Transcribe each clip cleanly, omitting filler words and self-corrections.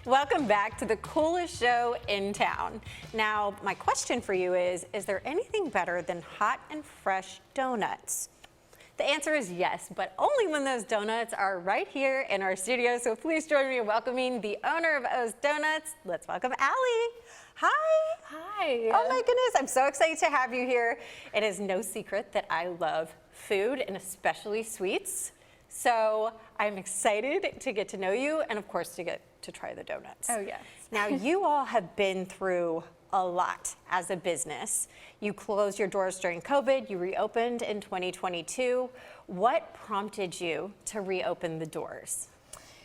Welcome back to the coolest show in town. Now, my question for you is there anything better than hot and fresh donuts? The answer is yes, but only when those donuts are right here in our studio. So please join me in welcoming the owner of O's Donuts. Let's welcome Allie. Hi. Hi. Oh my goodness, I'm so excited to have you here. It is no secret that I love food and especially sweets. So I'm excited to get to know you and of course to get to try the donuts. Oh yes. Now you all have been through a lot as a business. You closed your doors during COVID, you reopened in 2022. What prompted you to reopen the doors?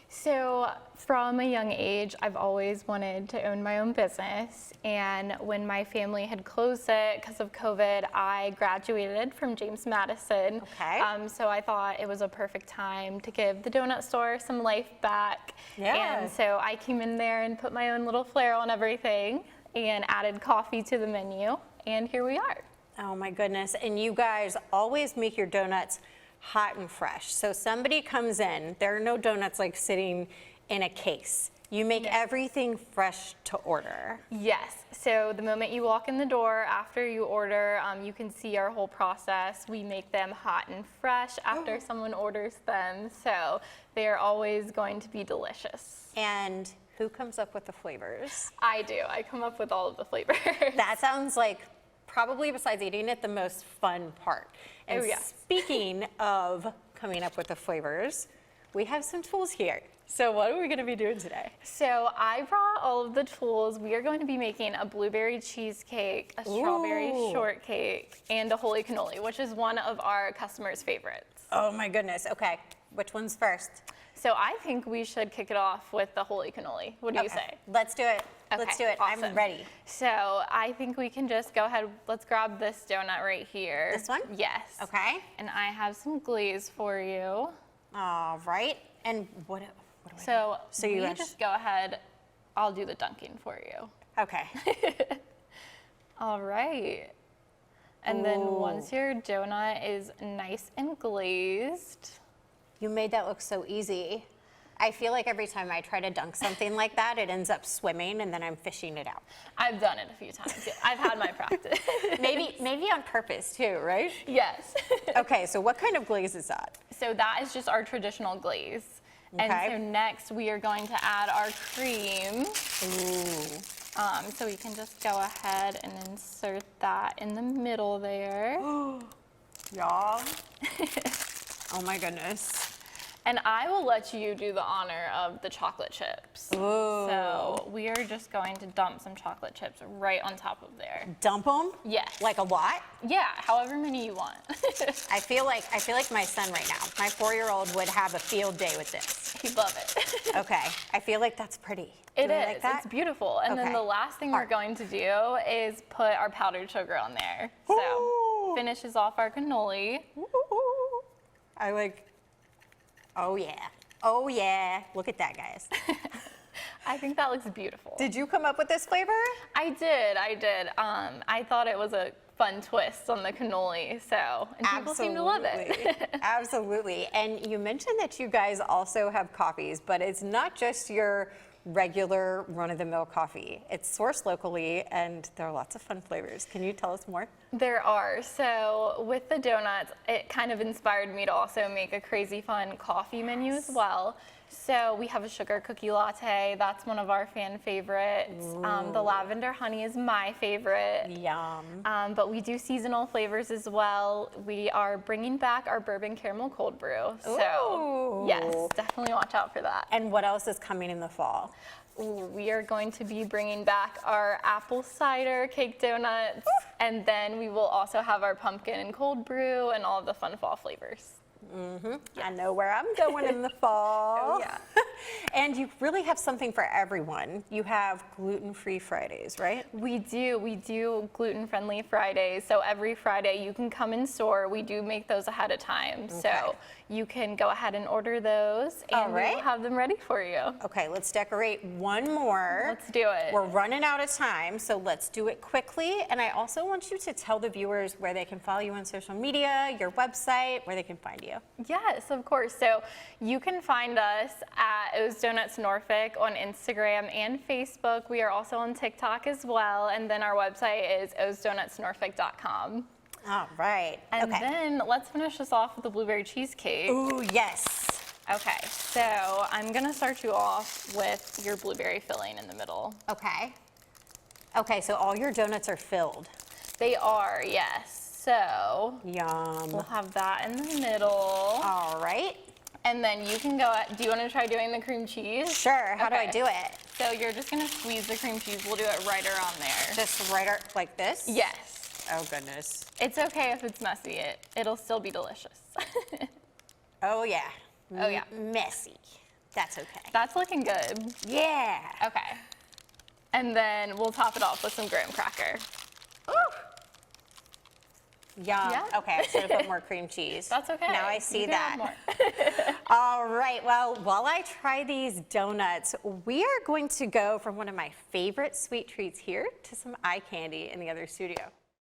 So from a young age, I've always wanted to own my own business. And when my family had closed it because of COVID, I graduated from James Madison. Okay. So I thought it was a perfect time to give the donut store some life back. Yeah. And so I came in there and put my own little flair on everything and added coffee to the menu. And here we are. Oh my goodness, and you guys always make your donuts hot and fresh. So somebody comes in, there are no donuts like sitting in a case. You make everything fresh to order. Yes, so the moment you walk in the door, after you order, you can see our whole process. We make them hot and fresh after someone orders them, so they are always going to be delicious. And who comes up with the flavors? I do, I come up with all of the flavors. That sounds like probably besides eating it, the most fun part. And speaking of coming up with the flavors, we have some tools here. So what are we going to be doing today? So I brought all of the tools. We are going to be making a blueberry cheesecake, a strawberry shortcake, and a holy cannoli, which is one of our customers' favorites. Oh my goodness. Okay, which one's first? So I think we should kick it off with the holy cannoli. What do you say? Let's do it. Okay, Let's do it. awesome. I'm ready. So I think we can just go ahead. Let's grab this donut right here. This one? Yes. Okay. And I have some glaze for you. All right. And what do I do? So you just go ahead. I'll do the dunking for you. Okay. All right. And then once your donut is nice and glazed. You made that look so easy. I feel like every time I try to dunk something like that, it ends up swimming and then I'm fishing it out. I've done it a few times. Yeah, I've had my practice. maybe on purpose too, right? Yes. Okay, so what kind of glaze is that? So that is just our traditional glaze. Okay. And so next we are going to add our cream. Ooh. So we can just go ahead and insert that in the middle there. Y'all. Oh my goodness. And I will let you do the honor of the chocolate chips. Ooh. So we are just going to dump some chocolate chips right on top of there. Dump them? Yes. Like a lot? Yeah, however many you want. I feel like my son right now. My 4-year-old would have a field day with this. He'd love it. Okay. I feel like that's pretty. It Do you is. like that? It's beautiful. And then the last thing we're going to do is put our powdered sugar on there. So finishes off our cannoli. I like, oh yeah. Oh yeah. Look at that, guys. I think that looks beautiful. Did you come up with this flavor? I did. I thought it was a fun twist on the cannoli, so, and people seem to love it. Absolutely. And you mentioned that you guys also have coffees, but it's not just your regular run-of-the-mill coffee. It's sourced locally and there are lots of fun flavors. Can you tell us more? There are. So with the donuts, it kind of inspired me to also make a crazy fun coffee menu as well. So we have a sugar cookie latte. That's one of our fan favorites. The lavender honey is my favorite. Yum. But we do seasonal flavors as well. We are bringing back our bourbon caramel cold brew. So yes, definitely watch out for that. And what else is coming in the fall? We are going to be bringing back our apple cider cake donuts. And then we will also have our pumpkin and cold brew and all of the fun fall flavors. Yes. I know where I'm going in the fall. Oh, yeah. And you really have something for everyone. You have gluten-free Fridays, right? We do gluten-friendly Fridays. So every Friday you can come in store. We do make those ahead of time. So you can go ahead and order those and we will have them ready for you. Okay, let's decorate one more. Let's do it. We're running out of time, so let's do it quickly. And I also want you to tell the viewers where they can follow you on social media, your website, where they can find you. Yes, of course. So you can find us at at O's Donuts Norfolk on Instagram and Facebook. We are also on TikTok as well. And then our website is osdonutsnorfolk.com. All right. And okay. then let's finish this off with the blueberry cheesecake. Ooh, yes. Okay, so I'm gonna start you off with your blueberry filling in the middle. Okay. Okay, so all your donuts are filled. They are, yes. So Yum. we'll have that in the middle. All right. And then you can go, do you wanna try doing the cream cheese? Sure, how do I Okay. do it? So you're just gonna squeeze the cream cheese. We'll do it right around there. Just like this? Yes. Oh, goodness. It's okay if it's messy. It'll still be delicious. Oh, yeah. Oh, yeah. Messy. That's okay. That's looking good. Yeah. Okay. And then we'll top it off with some graham cracker. Ooh. Yum. Yeah. Okay, I should have put more cream cheese. That's okay. Now I see You can that. have more. All right, well, while I try these donuts, we are going to go from one of my favorite sweet treats here to some eye candy in the other studio.